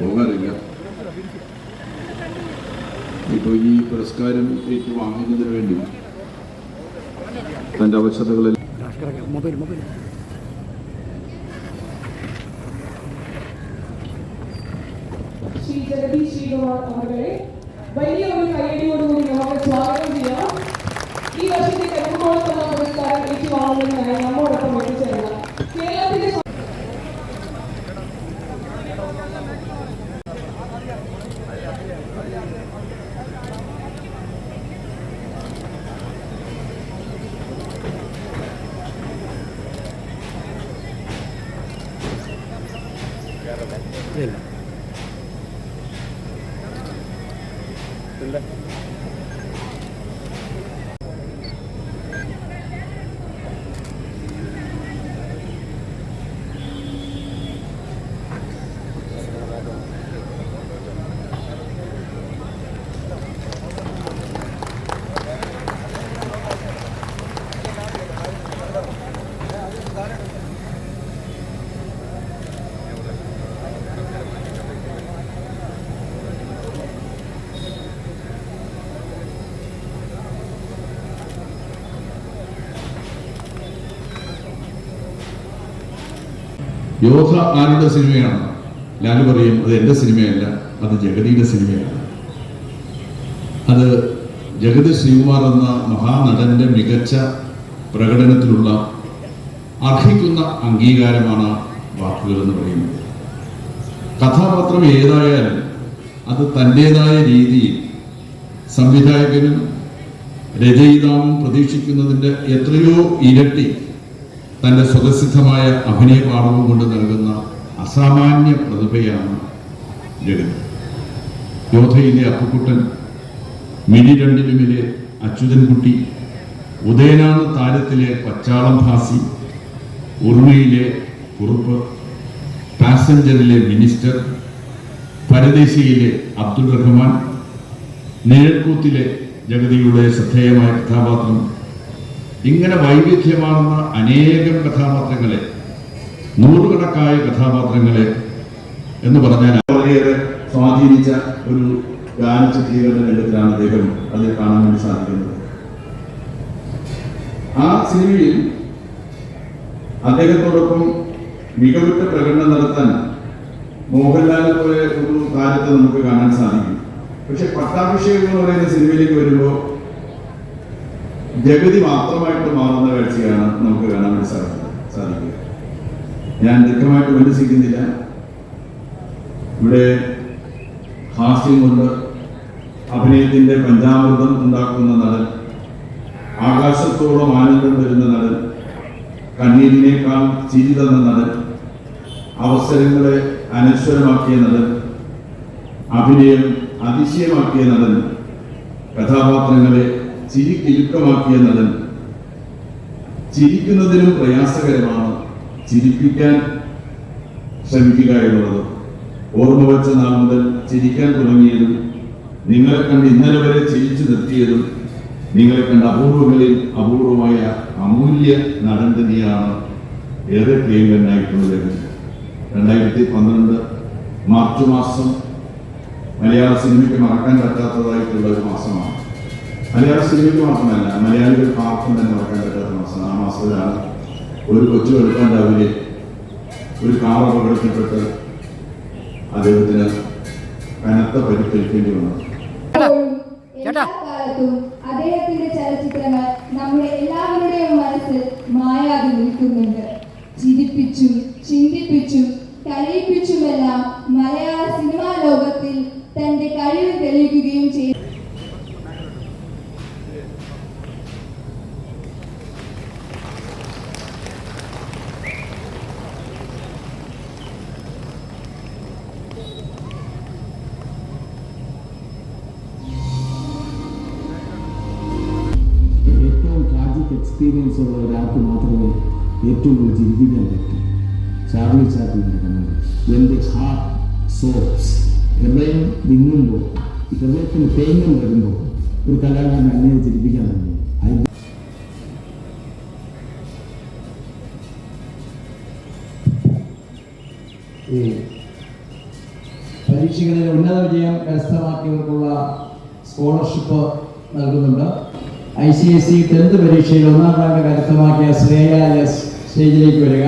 പോകാറില്ല. ഇപ്പോൾ ഈ പുരസ്കാരം ഏറ്റുവാങ്ങുന്നതിന് വേണ്ടി തൻ്റെ അവസരങ്ങളിൽ ശ്രീ ജഗദീഷ് ശ്രീകുമാർ അവരെ വലിയ ഒരു കയ്യടിയോടുകൂടി നമുക്ക് സ്വാഗതം ചെയ്യാം. ഈ വർഷത്തെ തെക്കുംകോളത്തുള്ള പുരസ്കാരം ഏറ്റുവാങ്ങുന്നതിനായി നമ്മോടൊപ്പം എത്തിച്ചേർന്ന കേരളത്തിന്റെ യോധ ആരുടെ സിനിമയാണ്? ലാലു പറയും അത് എൻ്റെ സിനിമയല്ല, അത് ജഗതിയുടെ സിനിമയാണ്. അത് ജഗതി ശ്രീകുമാർ എന്ന മഹാനടന്റെ മികച്ച പ്രകടനത്തിലുള്ള അർഹിക്കുന്ന അംഗീകാരമാണ് വാക്കുകൾ എന്ന് പറയുന്നത്. കഥാപാത്രം ഏതായാലും അത് തൻ്റെതായ രീതിയിൽ സംവിധായകനും രചയിതാവും പ്രതീക്ഷിക്കുന്നതിൻ്റെ എത്രയോ ഇരട്ടി തൻ്റെ സ്വതസിദ്ധമായ അഭിനയ പാഠവും കൊണ്ട് നൽകുന്ന അസാമാന്യ പ്രതിഭയാണ് ജഗതി. യോധയിലെ അപ്പുക്കുട്ടൻ, മിനി രണ്ടിലുമിലെ അച്യുതൻകുട്ടി, ഉദയനാണ് താരത്തിലെ പച്ചാളം ഭാസി, ഉർമിയിലെ കുറുപ്പ്, പാസഞ്ചറിലെ മിനിസ്റ്റർ, പരദേശിയിലെ അബ്ദുൾ റഹ്മാൻ, നിഴൽക്കൂത്തിലെ ജഗതിയുടെ ശ്രദ്ധേയമായ കഥാപാത്രം, ഇങ്ങനെ വൈവിധ്യമാർന്ന അനേകം കഥാപാത്രങ്ങളെ, നൂറുകണക്കായ കഥാപാത്രങ്ങളെ എന്ന് പറഞ്ഞാൽ വളരെയേറെ സ്വാധീനിച്ച ഒരു ഗാനചിത്രീകരണ രംഗത്തിലാണ് അദ്ദേഹം അതിൽ കാണാൻ വേണ്ടി സാധിക്കുന്നത്. ആ സിനിമയിൽ അദ്ദേഹത്തോടൊപ്പം മികവുറ്റ പ്രകടനം നടത്താൻ മോഹൻലാലിനെ പോലെ ഒരു താരത്തെ നമുക്ക് കാണാൻ സാധിക്കും. പക്ഷെ പട്ടാഭിഷേകം എന്ന് പറയുന്ന സിനിമയിലേക്ക് വരുമ്പോൾ ജഗതി മാത്രമായിട്ട് മാറുന്ന കാഴ്ചയാണ് നമുക്ക് കാണാൻ വേണ്ടി സാധിക്കുക. ഞാൻ ദീർഘമായിട്ട് വിന്യസിക്കുന്നില്ല. ഇവിടെ ഹാസ്യം കൊണ്ട് അഭിനയത്തിന്റെ പഞ്ചാമൃതം ഉണ്ടാക്കുന്ന നടൻ, ആകാശത്തോളം ആനന്ദം തരുന്ന നടൻ, കണ്ണീരിനേക്കാൾ ചിരി തന്ന നടൻ, അവസരങ്ങളെ അനശ്വരമാക്കിയ നടൻ, അഭിനയം അതിശയമാക്കിയ നടൻ, കഥാപാത്രങ്ങളെ ചിരിക്കിലുക്കമാക്കിയ നടൻ. ചിരിക്കുന്നതിനും പ്രയാസകരമാണ് ചിരിപ്പിക്കാൻ ശ്രമിക്കുക എന്നുള്ളത്. ഓർമ്മ വെച്ച നാൾ മുതൽ ചിരിക്കാൻ തുടങ്ങിയതും നിങ്ങളെ കണ്ട് ഇന്നലെ വരെ ചിരിച്ചു നിർത്തിയതും നിങ്ങളെ കണ്ട അപൂർവങ്ങളിൽ അപൂർവമായ അമൂല്യ നടൻ തന്നെയാണ് ഏറെ പ്രിയങ്കരനായിട്ടുള്ളത്. 2012 മാർച്ച് മാസം മലയാള സിനിമയ്ക്ക് മറക്കാൻ പറ്റാത്തതായിട്ടുള്ള ഒരു മാസമാണ്. മലയാള സിനിമയ്ക്ക് മാത്രമല്ല, മലയാളികൾക്ക് ആർക്കും തന്നെ മറക്കാൻ പറ്റാത്ത മാസം. ആ മാസത്തിലാണ് ഒരു കൊച്ചു വെളുപ്പാൻ രാവിലെ ഒരു കാർ അപകടത്തിൽപ്പെട്ട് അദ്ദേഹത്തിന് കനത്ത പരിക്കേൽക്കേണ്ടി വന്നത്. അദ്ദേഹത്തിന്റെ ചലച്ചിത്രങ്ങൾ നമ്മുടെ എല്ലാവരുടെയും മനസ്സിൽ മായാതെ നിൽക്കുന്നുണ്ട്. ചിരിപ്പിച്ചും ചിന്തിപ്പിച്ചും കരയിപ്പിച്ചുമെല്ലാം മലയാള സിനിമാ ലോകത്തിൽ തന്റെ കഴിവ് തെളിയിക്കുകയും ചെയ്തു. എക്സ്പീരിയൻസ് ഉള്ള ഒരാൾക്ക് മാത്രമേ ഏറ്റവും കൂടുതൽ ചിന്തിക്കാൻ പറ്റൂ. ചാർലി ചാപ്ലിൻ്റെ കണ്ണുകൾ, വെൻ ദി ഹാർട്ട് സോപ്സ്, ഹൃദയം വിങ്ങുമ്പോൾ, ഹൃദയത്തിന് തേങ്ങം വരുമ്പോൾ ഒരു കലാകാരൻ അങ്ങനെ ചിരിപ്പിക്കാൻ പറ്റും. പരീക്ഷകളിൽ ഉന്നത വിജയം കരസ്ഥമാക്കിയവർക്കുള്ള സ്കോളർഷിപ്പ് നൽകുന്നുണ്ട്. ICSE 10th പരീക്ഷയിൽ 1ാം റാങ്ക് കരസ്ഥമാക്കിയ ശ്രേയ എസ് സ്റ്റേജിലേക്ക് വരിക.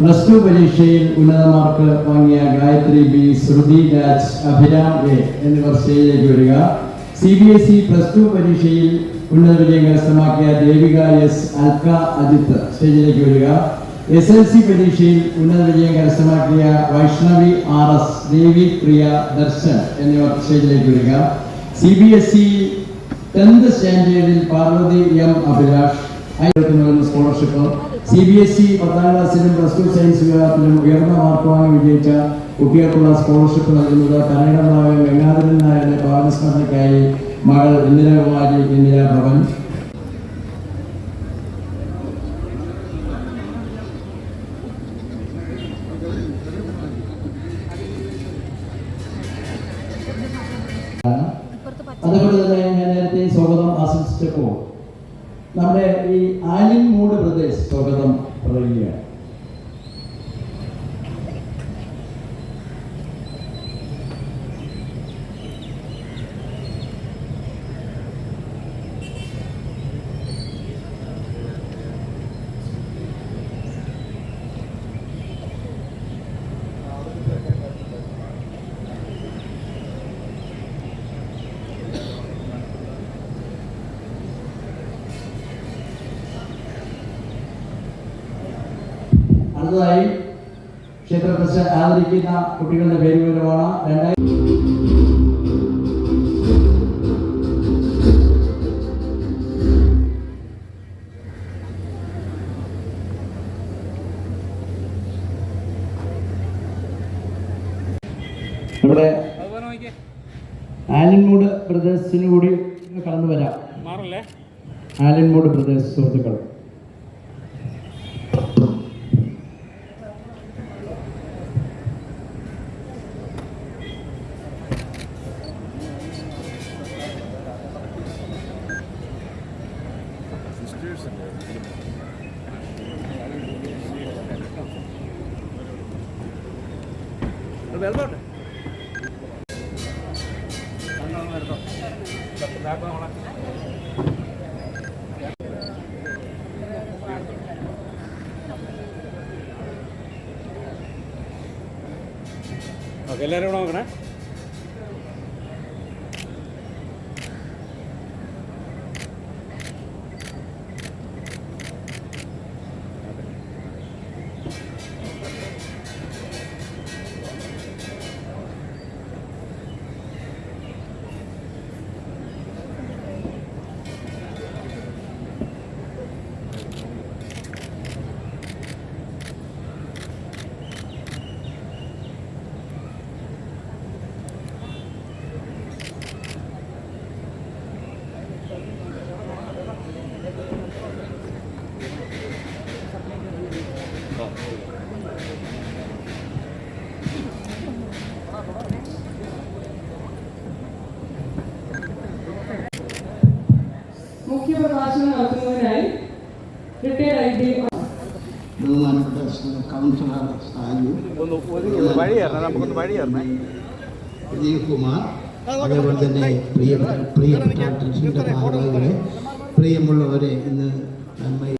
+2 പരീക്ഷയിൽ ഉന്നത മാർക്ക് വാങ്ങിയ ഗായത്രി ബി, ശ്രുതി രാജ്, അഭിരാം എ എന്നിവർ സ്റ്റേജിലേക്ക് വരിക. CBSE +2 പരീക്ഷയിൽ ഉന്നത വിജയം കരസ്ഥമാക്കിയ ദേവിക എസ്, അൽക്ക അജിത്ത് സ്റ്റേജിലേക്ക് വരിക. SLC പരീക്ഷയിൽ ഉന്നത വിജയം കരസ്ഥമാക്കിയ വൈഷ്ണവി RS, ദേവി പ്രിയ, ദർശൻ എന്നിവർ സ്റ്റേജിലേക്ക് വരിക. CBSE 10th സ്റ്റാൻഡേർഡിൽ പാർവതി M അഭിലാഷ് സ്കോളർഷിപ്പ്. CBSE 10ാം ക്ലാസ്സിലും +2 സയൻസ് വിഭാഗത്തിലും ഉയർന്ന മാർക്ക് വാങ്ങി വിജയിച്ച കുട്ടികൾക്കുള്ള സ്കോളർഷിപ്പ് നൽകുന്നത് കന്നഡ ഗംഗാധരൻ നായരുടെ ഭവനസ്മരണയ്ക്കായി മകൾ ഇന്ദിരാകുമാരി ഇന്ദിരാ ഭവൻ. അതുപോലെ തന്നെ ഞാൻ നേരത്തെ സ്വാഗതം ആശംസിച്ചപ്പോൾ നമ്മുടെ ഈ ആലിൻ മൂട് പ്രദേശ് സ്വാഗതം പറയുകയാണ്. അടുത്തതായി ക്ഷേത്ര പ്രസിഡന്റ് ആദരിക്കുന്ന കുട്ടികളുടെ പേര് വിവരമാണ്. നമ്മുടെ ആലിൻമൂട് ബ്രദേഴ്സിന് കൂടി കടന്നു വരാം. ആലിൻമൂട് ബ്രദേഴ്സ് സുഹൃത്തുക്കൾ. എല്ലാവരും കൂടെ നോക്കണേ. മുഖ്യപ്രഭാഷണം നടത്തുന്നതിനായി റിട്ടയർഡ് ബഹുമാനപ്പെട്ട കൗൺസിലർ സാജു, പ്രദീപ് കുമാർ, അതേപോലെ തന്നെ പ്രിയപ്പെട്ട ട്രസ്റ്റിൻ്റെ ഭാരവാഹികളെ, പ്രിയമുള്ളവരെ, ഇന്ന് നന്മ